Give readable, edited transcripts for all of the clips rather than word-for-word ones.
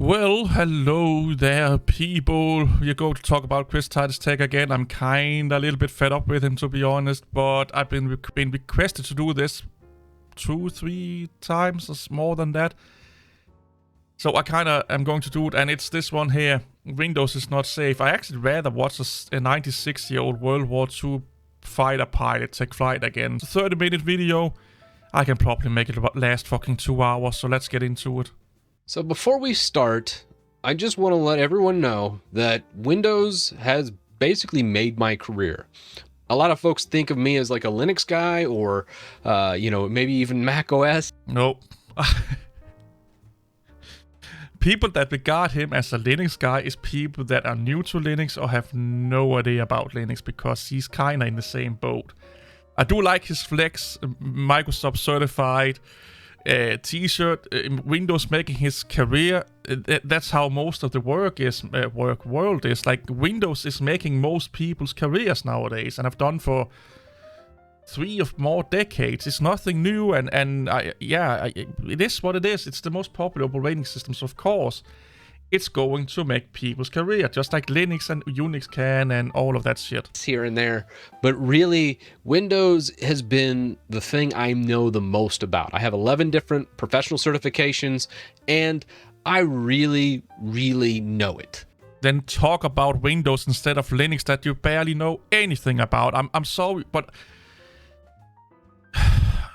Well, hello there, people. We're going to talk about Chris Titus Tech again. I'm kinda a little bit fed up with him, to be honest, but I've been requested to do this 2-3 times, or more than that. So I kinda am going to do it, and it's this one here. Windows is not safe. I actually rather watch a 96-year-old World War II fighter pilot take flight again. It's a 30-minute video. I can probably make it last fucking 2 hours, so let's get into it. So before we start, I just want to let everyone know that Windows has basically made my career. A lot of folks think of me as like a Linux guy or, maybe even Mac OS. Nope. People that regard him as a Linux guy is people that are new to Linux or have no idea about Linux, because he's kind of in the same boat. I do like his Flex, Microsoft certified t-shirt, Windows making his career. That's how most of the world is. Like, Windows is making most people's careers nowadays, and I've done for 3 or more decades. It's nothing new, and it is what it is. It's the most popular operating system, so of course it's going to make people's career, just like Linux and Unix can, and all of that shit. Here and there, but really, Windows has been the thing I know the most about. I have 11 different professional certifications, and I really, really know it. Then talk about Windows instead of Linux that you barely know anything about. I'm sorry, but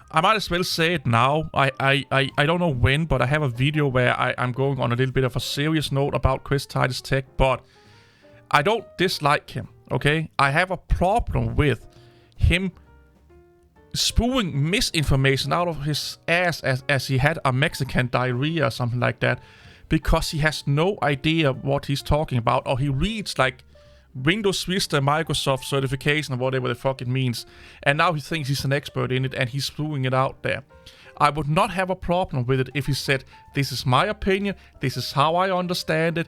I might as well say it now. I don't know when, but I have a video where I'm going on a little bit of a serious note about Chris Titus Tech, but I don't dislike him, okay? I have a problem with him spewing misinformation out of his ass as he had a Mexican diarrhea or something like that, because he has no idea what he's talking about, or he reads like Windows Vista Microsoft certification or whatever the fuck it means, and now he thinks he's an expert in it and he's spewing it out there. I would not have a problem with it if he said, this is my opinion, this is how I understand it,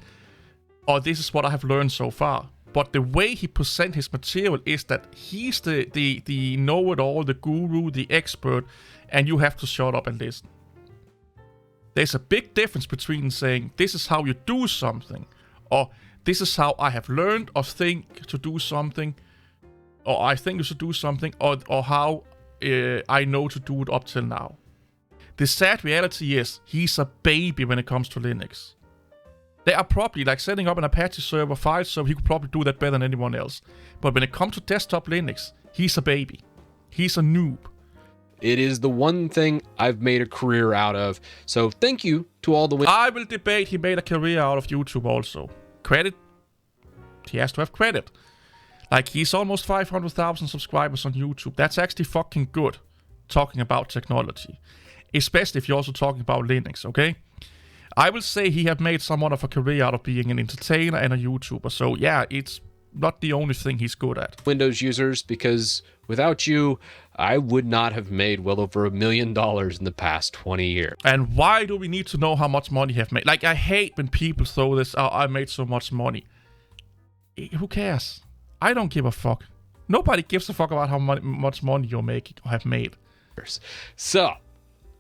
or this is what I have learned so far. But the way he presents his material is that he's the know-it-all, the guru, the expert, and you have to shut up and listen. There's a big difference between saying, this is how you do something, or this is how I have learned or think to do something, or I think you should do something, or how I know to do it up till now. The sad reality is, he's a baby when it comes to Linux. They are probably, like, setting up an Apache server, file server, he could probably do that better than anyone else. But when it comes to desktop Linux, he's a baby. He's a noob. It is the one thing I've made a career out of. So thank you to all the... I will debate he made a career out of YouTube also. Credit, he has to have credit. Like, he's almost 500,000 subscribers on YouTube. That's actually fucking good, talking about technology. Especially if you're also talking about Linux, okay? I will say he have made somewhat of a career out of being an entertainer and a YouTuber. So yeah, it's not the only thing he's good at. Windows users, because without you, I would not have made well over $1 million in the past 20 years. And why do we need to know how much money you have made? Like, I hate when people throw this, oh, I made so much money. Who cares? I don't give a fuck. Nobody gives a fuck about how much money you're making or have made. So,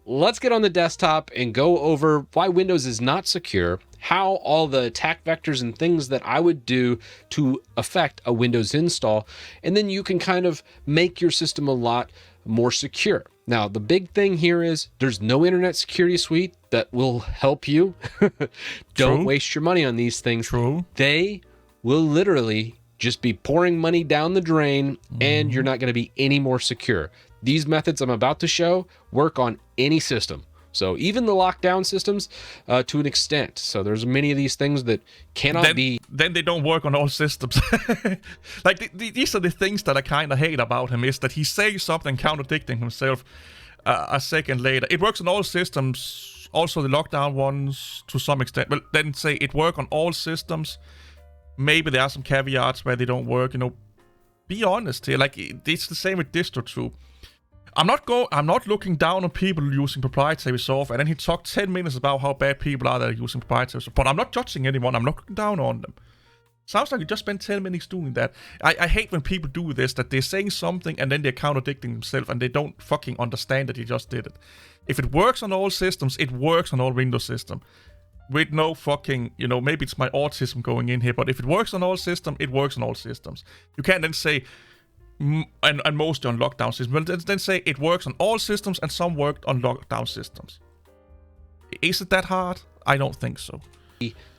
let's get on the desktop and go over why Windows is not secure, how all the attack vectors and things that I would do to affect a Windows install, and then you can kind of make your system a lot more secure. Now, the big thing here is there's no internet security suite that will help you. Don't waste your money on these things. True. They will literally just be pouring money down the drain, and you're not going to be any more secure. These methods I'm about to show work on any system. So even the lockdown systems to an extent. So there's many of these things that cannot be... Then they don't work on all systems. Like, these are the things that I kind of hate about him, is that he says something contradicting himself a second later. It works on all systems, also the lockdown ones to some extent. Well, then say it works on all systems. Maybe there are some caveats where they don't work, Be honest here. Like, it's the same with DistroTube. I'm not looking down on people using proprietary software. And then he talked 10 minutes about how bad people are that are using proprietary software. But I'm not judging anyone. I'm not looking down on them. Sounds like you just spent 10 minutes doing that. I hate when people do this, that they're saying something and then they're contradicting themselves and they don't fucking understand that you just did it. If it works on all systems, it works on all Windows systems. with no fucking, maybe it's my autism going in here, but if it works on all systems, it works on all systems. You can't then say, and mostly on lockdown systems, but then say it works on all systems and some worked on lockdown systems. Is it that hard? I don't think so.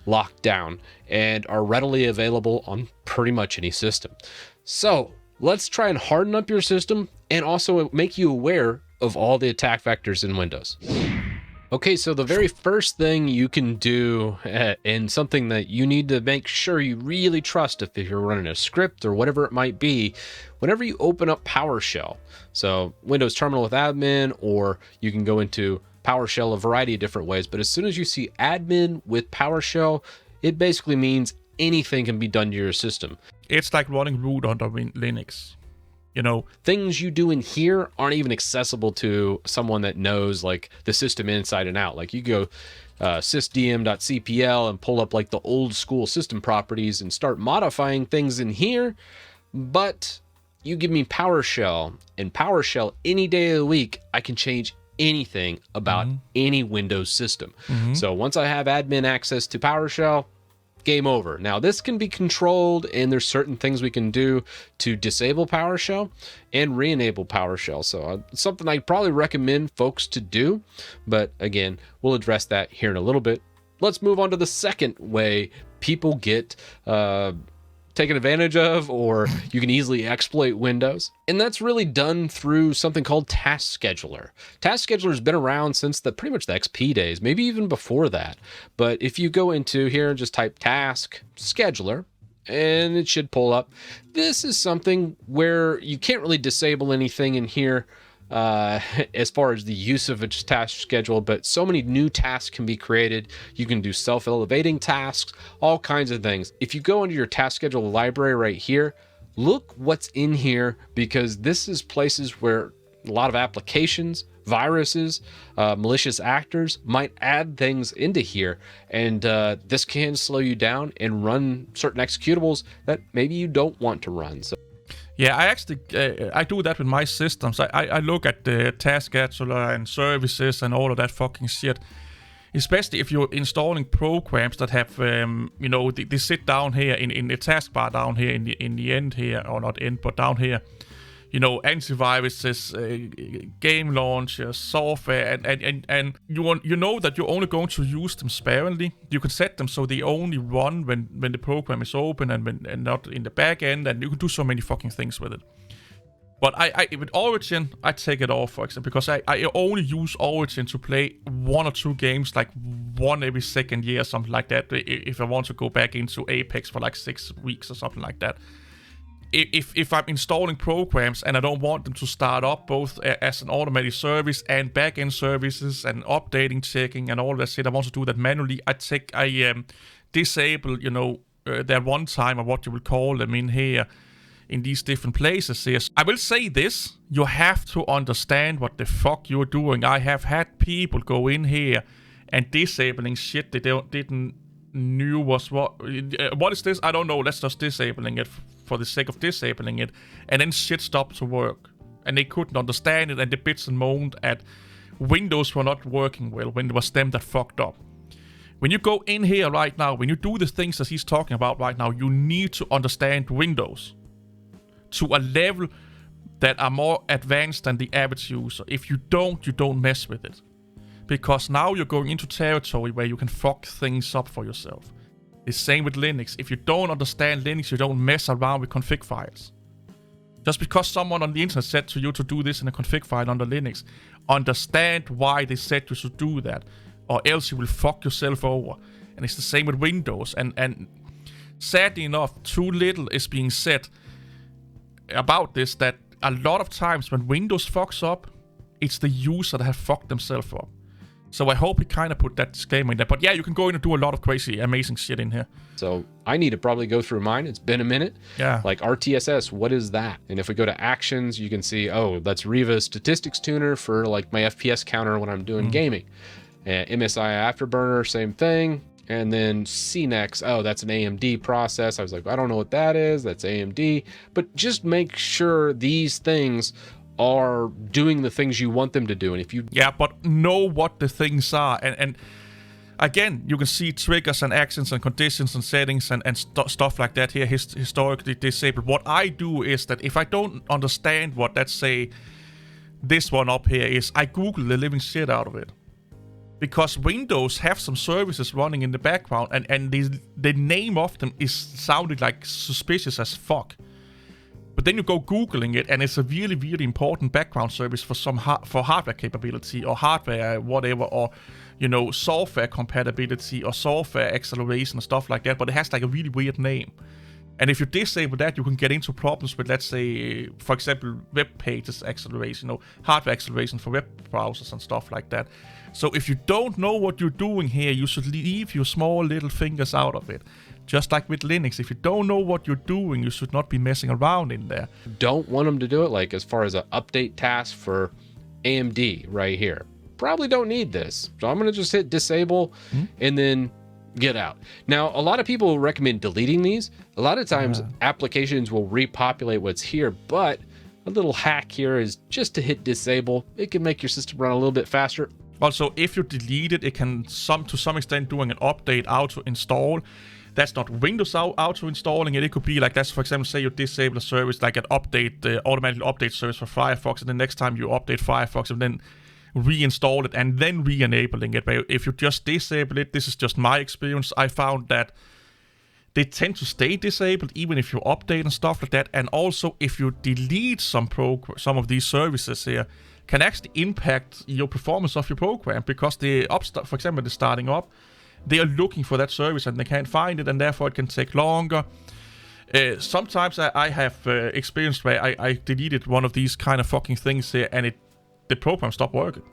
Locked down and are readily available on pretty much any system. So let's try and harden up your system and also make you aware of all the attack vectors in Windows. Okay, so the very first thing you can do, and something that you need to make sure you really trust if you're running a script or whatever it might be, whenever you open up PowerShell, so Windows Terminal with admin, or you can go into PowerShell a variety of different ways, but as soon as you see admin with PowerShell, it basically means anything can be done to your system. It's like running root under Linux. Things you do in here aren't even accessible to someone that knows like the system inside and out. Like you go sysdm.cpl and pull up like the old school system properties and start modifying things in here. But you give me PowerShell, and PowerShell any day of the week, I can change anything about any Windows system. So once I have admin access to PowerShell, game over. Now this can be controlled, and there's certain things we can do to disable PowerShell and re-enable PowerShell. So something I probably recommend folks to do, but again, we'll address that here in a little bit. Let's move on to the second way people get taken advantage of, or you can easily exploit Windows. And that's really done through something called Task Scheduler. Task Scheduler has been around since pretty much the XP days, maybe even before that. But if you go into here and just type Task Scheduler, and it should pull up. This is something where you can't really disable anything in here as far as the use of a task schedule, but so many new tasks can be created. You can do self-elevating tasks, all kinds of things. If you go into your task schedule library right here, look what's in here, because this is places where a lot of applications, viruses, malicious actors might add things into here, and this can slow you down and run certain executables that maybe you don't want to run. So yeah, I actually I do that with my systems. I look at the task scheduler and services and all of that fucking shit. Especially if you're installing programs that have, they sit down here in the taskbar down here in the end here, or not end, but down here. Antiviruses, game launchers, software, and you know that you're only going to use them sparingly. You can set them so they only run when the program is open and not in the back end, and you can do so many fucking things with it. But I with Origin, I take it off, for example, because I only use Origin to play 1 or 2 games, like one every second year, something like that, if I want to go back into Apex for like 6 weeks or something like that. If I'm installing programs and I don't want them to start up both as an automated service and backend services and updating, checking, and all that shit, I want to do that manually. I disable, that runtime, or what you will call them, in here, in these different places here. I will say this: you have to understand what the fuck you're doing. I have had people go in here and disabling shit they didn't knew was what is this? I don't know. Let's just disabling it for the sake of disabling it, and then shit stopped to work, and they couldn't understand it, and the bits and moaned at Windows were not working well when it was them that fucked up. When you go in here right now, when you do the things that he's talking about right now, you need to understand Windows to a level that are more advanced than the average user. If you don't mess with it. Because now you're going into territory where you can fuck things up for yourself. The same with Linux. If you don't understand Linux, you don't mess around with config files. Just because someone on the internet said to you to do this in a config file under Linux, understand why they said you should do that, or else you will fuck yourself over. And it's the same with Windows. And sadly enough, too little is being said about this, that a lot of times when Windows fucks up, it's the user that have fucked themselves up. So I hope he kind of put that disclaimer in there. But yeah, you can go in and do a lot of crazy, amazing shit in here. So I need to probably go through mine. It's been a minute. Yeah. Like RTSS, what is that? And if we go to actions, you can see, oh, that's Riva's statistics tuner for like my FPS counter when I'm doing gaming. MSI Afterburner, same thing. And then CNEX, oh, that's an AMD process. I was like, I don't know what that is. That's AMD. But just make sure these things are doing the things you want them to do. And if you... Yeah, but know what the things are. And Again, you can see triggers and actions and conditions and settings and stuff like that here, historically disabled. What I do is that if I don't understand what, let's say, this one up here is, I Google the living shit out of it. Because Windows have some services running in the background, and the name of them is sounding like suspicious as fuck. But then you go Googling it, and it's a really, really important background service for for hardware capability, or hardware whatever, or, you know, software compatibility, or software acceleration, and stuff like that. But it has like a really weird name. And if you disable that, you can get into problems with, let's say, for example, web pages acceleration, or hardware acceleration for web browsers and stuff like that. So if you don't know what you're doing here, you should leave your small little fingers out of it. Just like with Linux, if you don't know what you're doing, you should not be messing around in there. Don't want them to do it, like as far as an update task for AMD right here. Probably don't need this. So I'm going to just hit disable and then get out. Now, a lot of people recommend deleting these. A lot of times applications will repopulate what's here, but a little hack here is just to hit disable. It can make your system run a little bit faster. Also, if you delete it, it can to some extent doing an update auto install. That's not Windows auto installing it. It could be like, that's for example, say you disable a service like an update, automatic update service for Firefox, and the next time you update Firefox, and then reinstall it and then re-enabling it. But if you just disable it, this is just my experience, I found that they tend to stay disabled even if you update and stuff like that. And also, if you delete some of these services here, can actually impact your performance of your program, because for example, the starting up, they are looking for that service and they can't find it, and therefore it can take longer. Sometimes I have experienced where I deleted one of these kind of fucking things here, and the program stopped working.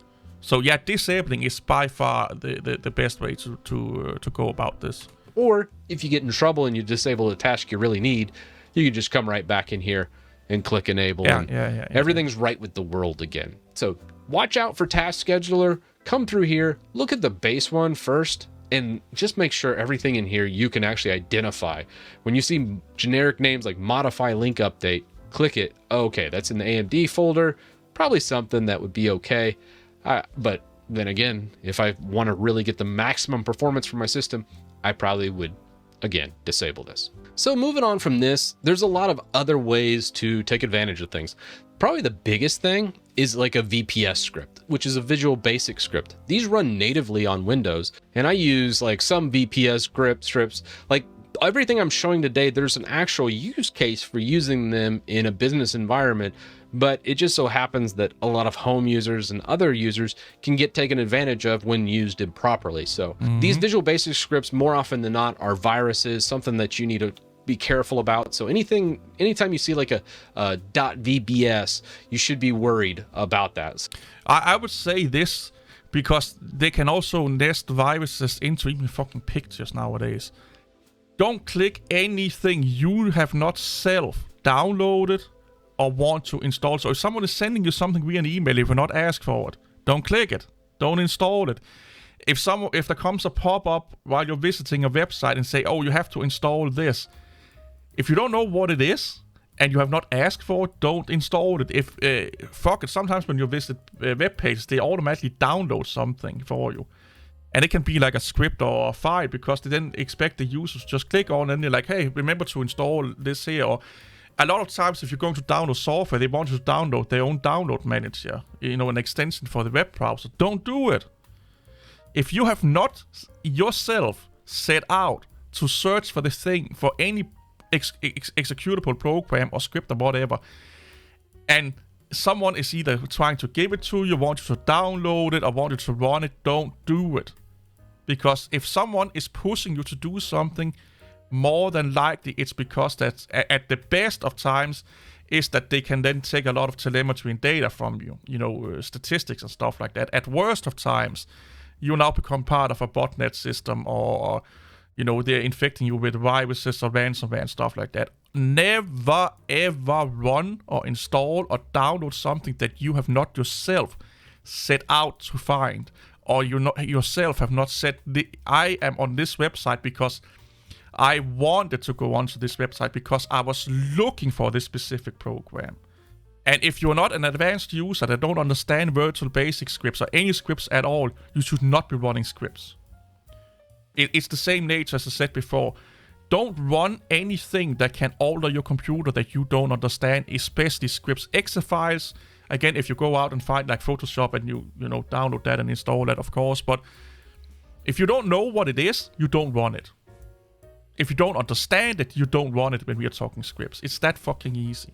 So yeah, disabling is by far the best way to go about this. Or if you get in trouble and you disable a task you really need, you can just come right back in here and click enable. Yeah. Everything's right with the world again. So watch out for Task Scheduler. Come through here, look at the base one first, and just make sure everything in here you can actually identify. When you see generic names like modify link update, click it. Okay, that's in the AMD folder. Probably something that would be okay. But then again, if I want to really get the maximum performance from my system, I probably would, again, disable this. So moving on from this, there's a lot of other ways to take advantage of things. Probably the biggest thing is like a VPS script, which is a Visual Basic script. These run natively on Windows, and I use like some VPS scripts. Like everything I'm showing today, there's an actual use case for using them in a business environment, but it just so happens that a lot of home users and other users can get taken advantage of when used improperly. So these Visual Basic scripts, more often than not, are viruses, something that you need to be careful about. So anytime you see like a .vbs, you should be worried about that. I would say this because they can also nest viruses into even fucking pictures nowadays. Don't click anything you have not self-downloaded or want to install. So if someone is sending you something via an email, if you're not asked for it, don't click it. Don't install it. If there comes a pop-up while you're visiting a website and say, oh, you have to install this. If you don't know what it is and you have not asked for it, don't install it. Fuck it, sometimes when you visit web pages, they automatically download something for you. And it can be like a script or a file, because they then expect the users to just click on it and they're like, hey, remember to install this here. Or a lot of times if you're going to download software, they want you to download their own download manager, an extension for the web browser. Don't do it. If you have not yourself set out to search for the thing, for any executable program or script or whatever, and someone is either trying to give it to you, want you to download it, or want you to run it, don't do it. Because if someone is pushing you to do something, more than likely it's because that's, at the best of times, is that they can then take a lot of telemetry and data from you, statistics and stuff like that. At worst of times, you now become part of a botnet system, or they're infecting you with viruses or ransomware and stuff like that. Never ever run or install or download something that you have not yourself set out to find, or you yourself have not said, I am on this website because I wanted to go onto this website because I was looking for this specific program. And if you're not an advanced user that don't understand Visual Basic scripts or any scripts at all, you should not be running scripts. It's the same nature as I said before. Don't run anything that can alter your computer that you don't understand, especially scripts, exe files. Again, if you go out and find like Photoshop and you know download that and install that, of course. But if you don't know what it is, you don't run it. If you don't understand it, you don't run it when we are talking scripts. It's that fucking easy.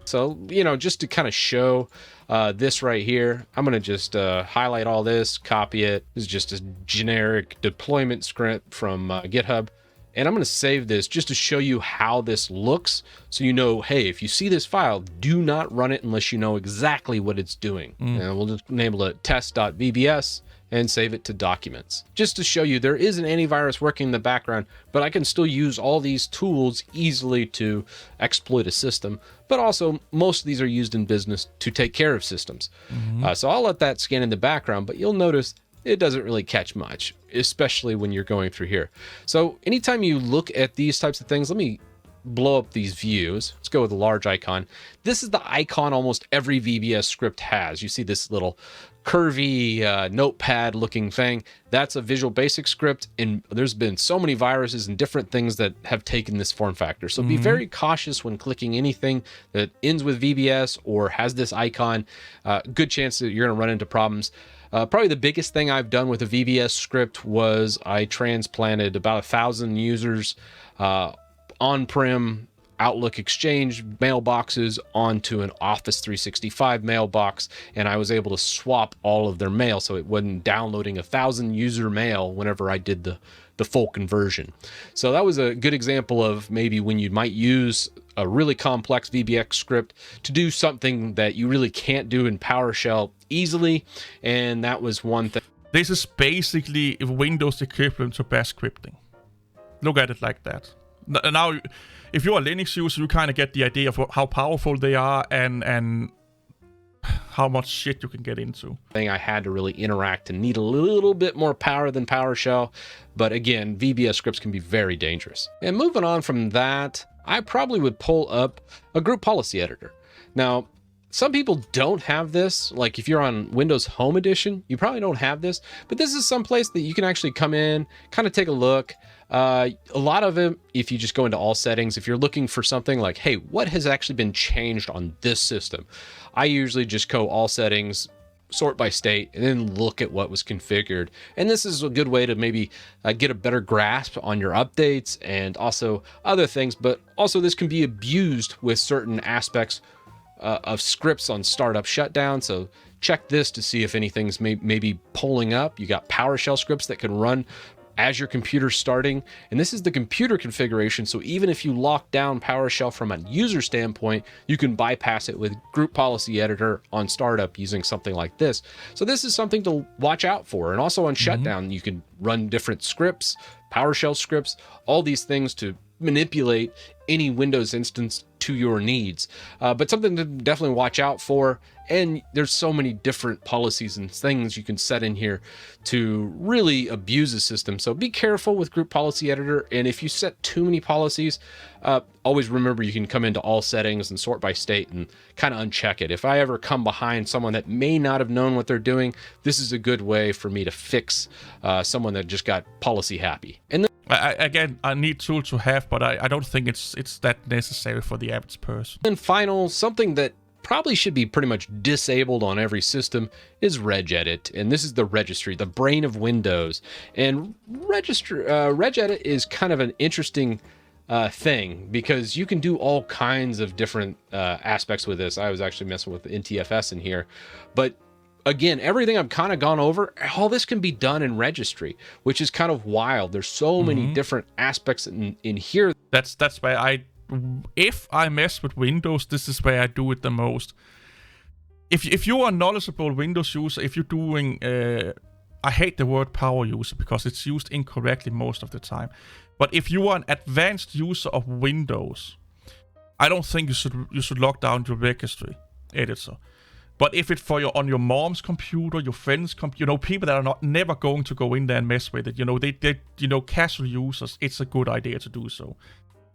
So, just to kind of show this right here, I'm going to just highlight all this, copy it. This is just a generic deployment script from GitHub. And I'm going to save this just to show you how this looks. So hey, if you see this file, do not run it unless you know exactly what it's doing. And we'll just enable it test.vbs and save it to documents. Just to show you there is an antivirus working in the background, but I can still use all these tools easily to exploit a system. But also most of these are used in business to take care of systems. So I'll let that scan in the background, but you'll notice it doesn't really catch much, especially when you're going through here. So anytime you look at these types of things, let me blow up these views. Let's go with a large icon. This is the icon almost every VBS script has. You see this little curvy notepad looking thing. That's a Visual Basic script, and there's been so many viruses and different things that have taken this form factor. So be very cautious when clicking anything that ends with VBS or has this icon. Good chance that you're going to run into problems. Probably the biggest thing I've done with a VBS script was I transplanted about 1,000 users on-prem Outlook Exchange mailboxes onto an Office 365 mailbox, and I was able to swap all of their mail so it wasn't downloading 1,000 user mail whenever I did the full conversion. So that was a good example of maybe when you might use a really complex VBX script to do something that you really can't do in PowerShell easily, and that was one thing. This is basically Windows equivalent to bash scripting. Look at it like that. Now, if you're a Linux user, you kind of get the idea of how powerful they are and how much shit you can get into. I had to really interact and need a little bit more power than PowerShell. But again, VBS scripts can be very dangerous. And moving on from that, I probably would pull up a group policy editor. Now, some people don't have this. Like if you're on Windows Home Edition, you probably don't have this, but this is some place that you can actually come in, kind of take a look. A lot of it, if you just go into all settings, if you're looking for something like, hey, what has actually been changed on this system? I usually just go all settings, sort by state, and then look at what was configured. And this is a good way to maybe get a better grasp on your updates and also other things, but also this can be abused with certain aspects of scripts on startup shutdown. So check this to see if anything's maybe pulling up. You got PowerShell scripts that can run as your computer's starting, and this is the computer configuration. So even if you lock down PowerShell from a user standpoint, you can bypass it with Group Policy Editor on startup using something like this. So this is something to watch out for. And also on shutdown, you can run different scripts, PowerShell scripts, all these things to manipulate any Windows instance to your needs. But something to definitely watch out for. And there's so many different policies and things you can set in here to really abuse the system. So be careful with Group Policy Editor. And if you set too many policies, always remember you can come into all settings and sort by state and kind of uncheck it. If I ever come behind someone that may not have known what they're doing, this is a good way for me to fix someone that just got policy happy. And then again, a neat tool to have, but I don't think it's that necessary for the average person. And final, something that probably should be pretty much disabled on every system is regedit. And this is the registry, the brain of Windows. And regedit is kind of an interesting thing because you can do all kinds of different aspects with this. I was actually messing with the NTFS in here, but again, everything I've kind of gone over, all this can be done in Registry, which is kind of wild. There's so many different aspects in here. That's why if I mess with Windows, this is where I do it the most. If you are a knowledgeable Windows user, if you're doing, I hate the word power user because it's used incorrectly most of the time. But if you are an advanced user of Windows, I don't think you should lock down your Registry editor. But if it's for on your mom's computer, your friend's computer, people that are never going to go in there and mess with it, they casual users, it's a good idea to do so.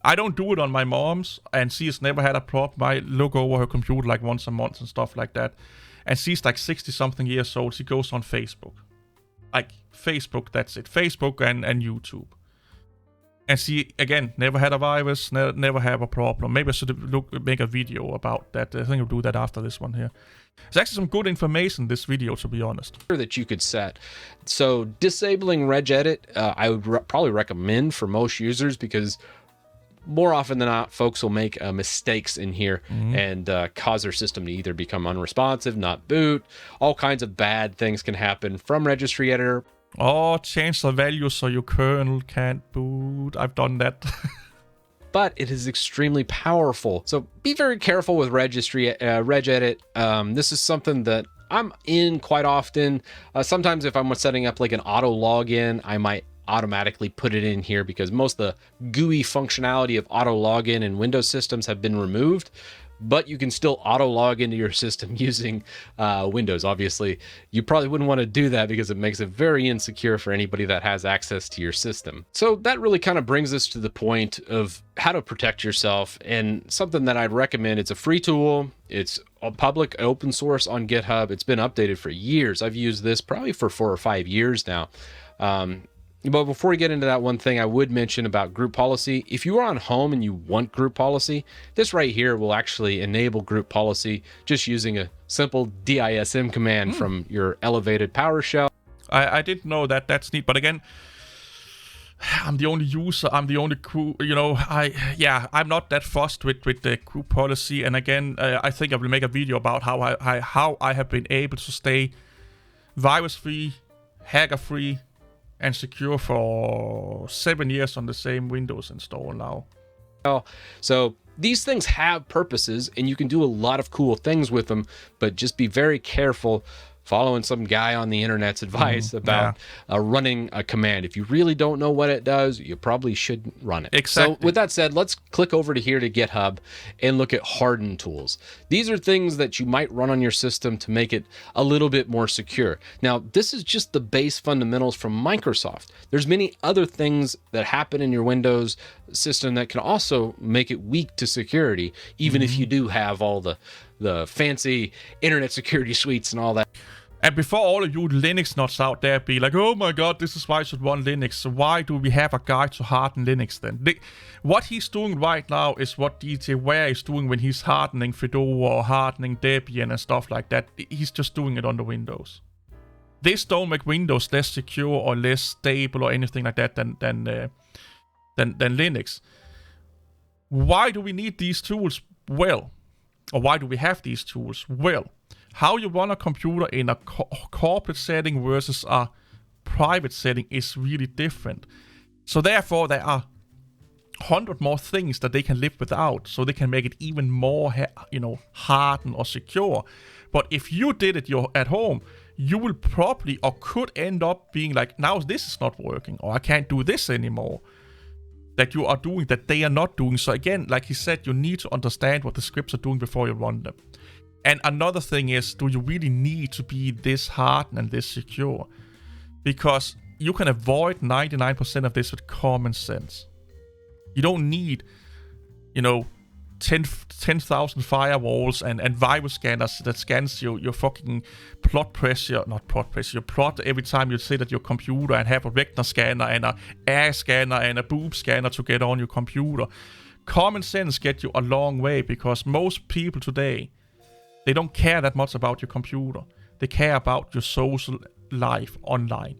I don't do it on my mom's, and she has never had a problem. I look over her computer like once a month and stuff like that. And she's like 60-something years old. She goes on Facebook. Like Facebook, that's it. Facebook and YouTube. And see, again, never had a virus, never have a problem. Maybe I should make a video about that. I think I'll do that after this one here. It's actually some good information, this video, to be honest. That you could set. So disabling regedit, I would probably recommend for most users, because more often than not, folks will make mistakes in here and cause their system to either become unresponsive, not boot. All kinds of bad things can happen from Registry Editor. Oh, change the value so your kernel can't boot. I've done that. But it is extremely powerful. So be very careful with Registry regedit. This is something that I'm in quite often. Sometimes if I'm setting up like an auto login, I might automatically put it in here, because most of the GUI functionality of auto login in Windows systems have been removed. But you can still auto log into your system using Windows. Obviously, you probably wouldn't want to do that, because it makes it very insecure for anybody that has access to your system. So that really kind of brings us to the point of how to protect yourself, and something that I'd recommend. It's a free tool. It's a public open source on GitHub. It's been updated for years. I've used this probably for 4 or 5 years now. But before we get into that, one thing I would mention about group policy: if you are on home and you want group policy, this right here will actually enable group policy just using a simple DISM command from your elevated PowerShell. I didn't know that. That's neat. But again, I'm the only user. I'm the only crew. You know, I'm not that fussed with the group policy. And again, I think I will make a video about how I have been able to stay virus-free, hacker-free, and secure for 7 years on the same Windows install now. So these things have purposes, and you can do a lot of cool things with them, but just be very careful following some guy on the internet's advice about running a command. If you really don't know what it does, you probably shouldn't run it. Exactly. So with that said, let's click over to here to GitHub and look at harden tools. These are things that you might run on your system to make it a little bit more secure. Now, this is just the base fundamentals from Microsoft. There's many other things that happen in your Windows system that can also make it weak to security, even if you do have all the fancy internet security suites and all that. And before all of you Linux nuts out there be like, oh my god, this is why I should run Linux. So why do we have a guide to harden Linux then? What he's doing right now is what DJ Ware is doing when he's hardening Fedora or hardening Debian and stuff like that. He's just doing it on the Windows. This don't make Windows less secure or less stable or anything like that than Linux. Why do we need these tools? Well, or why do we have these tools? Well, how you run a computer in a corporate setting versus a private setting is really different. So therefore, there are 100 more things that they can live without, so they can make it even more, hardened or secure. But if you did it at home, you will probably or could end up being like, now this is not working, or I can't do this anymore. That you are doing that they are not doing. So again, like he said, you need to understand what the scripts are doing before you run them. And another thing is, do you really need to be this hardened and this secure? Because you can avoid 99% of this with common sense. You don't need, 10,000 firewalls and virus scanners that scans your fucking plot pressure, not plot pressure, your plot every time you sit at your computer, and have a retina scanner and a air scanner and a boob scanner to get on your computer. Common sense gets you a long way, because most people today, they don't care that much about your computer. They care about your social life online.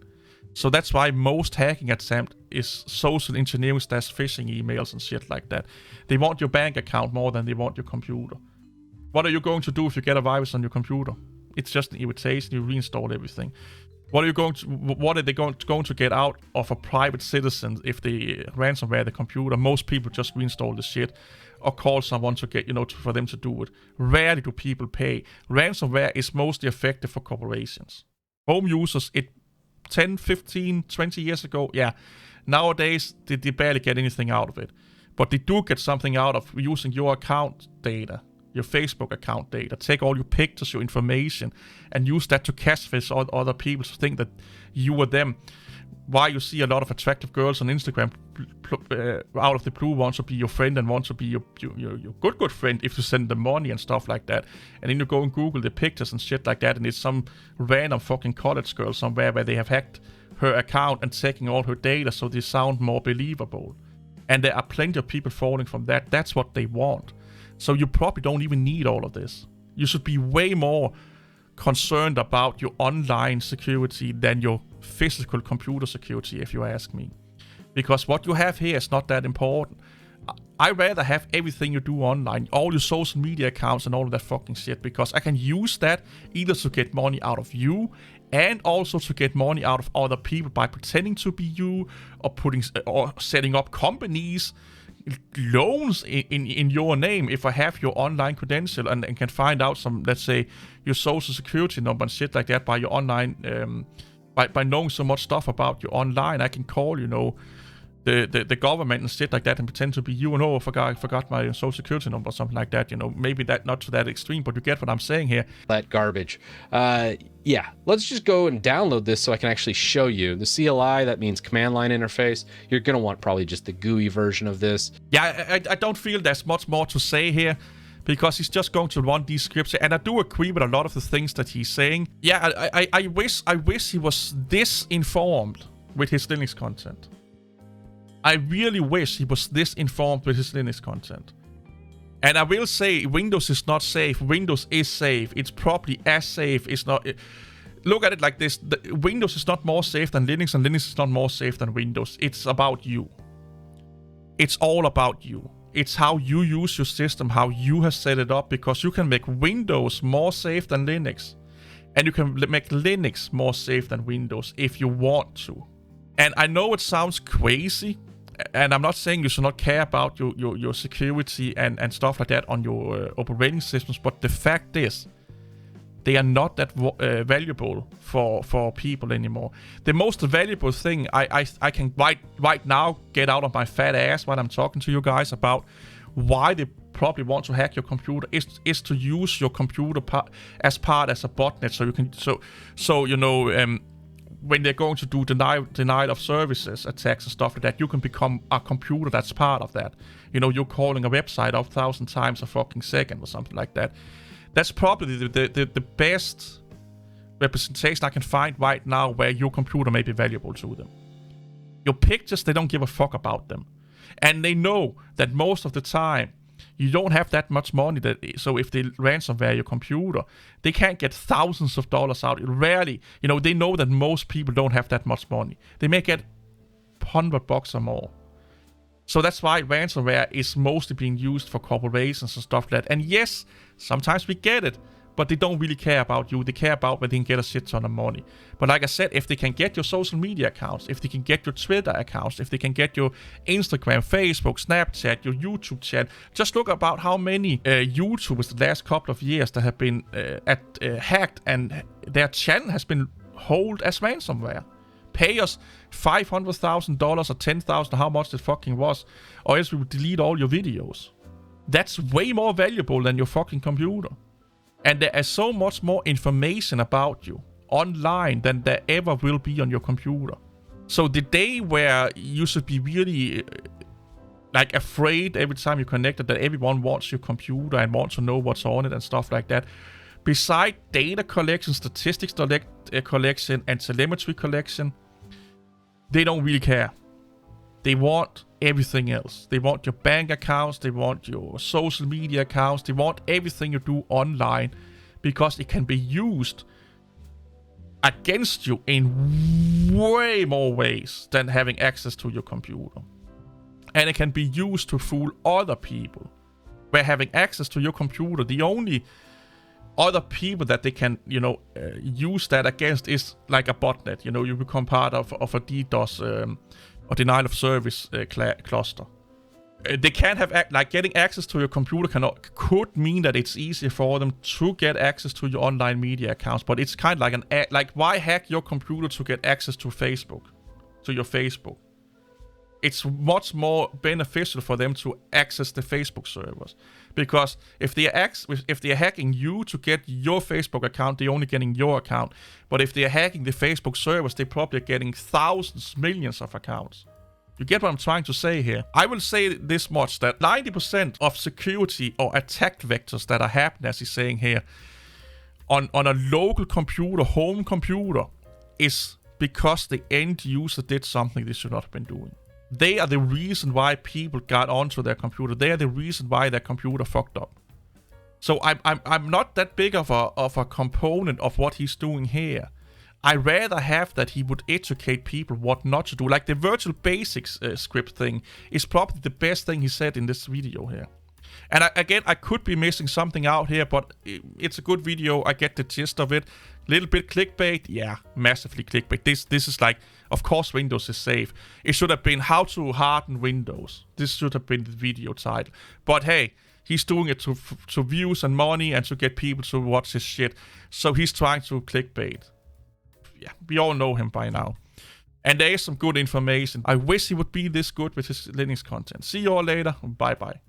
So that's why most hacking attempt is social engineering / phishing emails and shit like that. They want your bank account more than they want your computer. What are you going to do if you get a virus on your computer? It's just an irritation. You reinstall everything. What are they going to get out of a private citizen if they ransomware the computer? Most people just reinstall the shit or call someone to get, for them to do it. Rarely do people pay. Ransomware is mostly effective for corporations. Home users, 10, 15, 20 years ago, yeah. Nowadays, they barely get anything out of it. But they do get something out of using your account data, your Facebook account data, take all your pictures, your information, and use that to catfish other people to think that you or them. why you see a lot of attractive girls on Instagram out of the blue want to be your friend and want to be your good friend if you send them money and stuff like that. And then you go and Google the pictures and shit like that, and it's some random fucking college girl somewhere where they have hacked her account and taking all her data so they sound more believable. And there are plenty of people falling from that. That's what they want. So you probably don't even need all of this. You should be way more concerned about your online security than your physical computer security, if you ask me. Because what you have here is not that important. I rather have everything you do online, all your social media accounts and all of that fucking shit, because I can use that either to get money out of you and also to get money out of other people by pretending to be you, or setting up companies, loans in your name if I have your online credential and can find out some, let's say, your social security number and shit like that by your online, by knowing so much stuff about you online. I can call, the government and shit like that and pretend to be you, and I forgot my social security number or something like that. Maybe that not to that extreme, but you get what I'm saying here. That garbage. Yeah, let's just go and download this so I can actually show you. The CLI, that means command line interface. You're going to want probably just the GUI version of this. Yeah, I don't feel there's much more to say here, because he's just going to run these scripts, and I do agree with a lot of the things that he's saying. Yeah, I wish he was this informed with his Linux content. I really wish he was this informed with his Linux content. And I will say, Windows is not safe. Windows is safe. It's probably as safe. It's not. Look at it like this. Windows is not more safe than Linux, and Linux is not more safe than Windows. It's about you. It's all about you. It's how you use your system, how you have set it up, because you can make Windows more safe than Linux. And you can make Linux more safe than Windows if you want to. And I know it sounds crazy, and I'm not saying you should not care about your security and stuff like that on your operating systems, but the fact is, they are not that valuable for people anymore. The most valuable thing I can right now get out of my fat ass when I'm talking to you guys about why they probably want to hack your computer is to use your computer as a botnet, so you can when they're going to do denial of services attacks and stuff like that, you can become a computer that's part of that. You're calling a website up 1,000 times a fucking second or something like that. That's probably the best representation I can find right now where your computer may be valuable to them. Your pictures, they don't give a fuck about them. And they know that most of the time, you don't have that much money, so if they ransomware your computer, they can't get thousands of dollars out. Rarely, they know that most people don't have that much money. They may get $100 or more. So that's why ransomware is mostly being used for corporations and stuff like that. And yes, sometimes we get it, but they don't really care about you. They care about where they can get a shit ton of money. But like I said, if they can get your social media accounts, if they can get your Twitter accounts, if they can get your Instagram, Facebook, Snapchat, your YouTube chat, just look about how many YouTubers the last couple of years that have been hacked and their channel has been held as ransomware. Pay us $500,000 or $10,000, how much it fucking was, or else we would delete all your videos. That's way more valuable than your fucking computer. And there is so much more information about you online than there ever will be on your computer. So the day where you should be really afraid every time you connect it that everyone wants your computer and wants to know what's on it and stuff like that, beside data collection, statistics collection, and telemetry collection, they don't really care. They want everything else. They want your bank accounts, they want your social media accounts, they want everything you do online, because it can be used against you in way more ways than having access to your computer. And it can be used to fool other people. Where having access to your computer, the only other people that they can, use that against is like a botnet. You become part of a DDoS or denial of service cluster. They can't have getting access to your computer could mean that it's easier for them to get access to your online media accounts, but it's kind of why hack your computer to get access to Facebook, to your Facebook? it's much more beneficial for them to access the Facebook servers. Because if they are hacking you to get your Facebook account, they're only getting your account. But if they are hacking the Facebook servers, they're probably getting thousands, millions of accounts. You get what I'm trying to say here? I will say this much, that 90% of security or attack vectors that are happening, as he's saying here, on a local computer, home computer, is because the end user did something they should not have been doing. They are the reason why people got onto their computer. They are the reason why their computer fucked up. So I'm not that big of a component of what he's doing here. I rather have that he would educate people what not to do. Like the virtual basics script thing is probably the best thing he said in this video here. And I could be missing something out here, but it's a good video. I get the gist of it. Little bit clickbait, yeah, massively clickbait. This is like, of course Windows is safe. It should have been how to harden Windows. This should have been the video title. But hey, he's doing it to views and money and to get people to watch his shit. So he's trying to clickbait. Yeah, we all know him by now. And there is some good information. I wish he would be this good with his Linux content. See you all later. Bye-bye.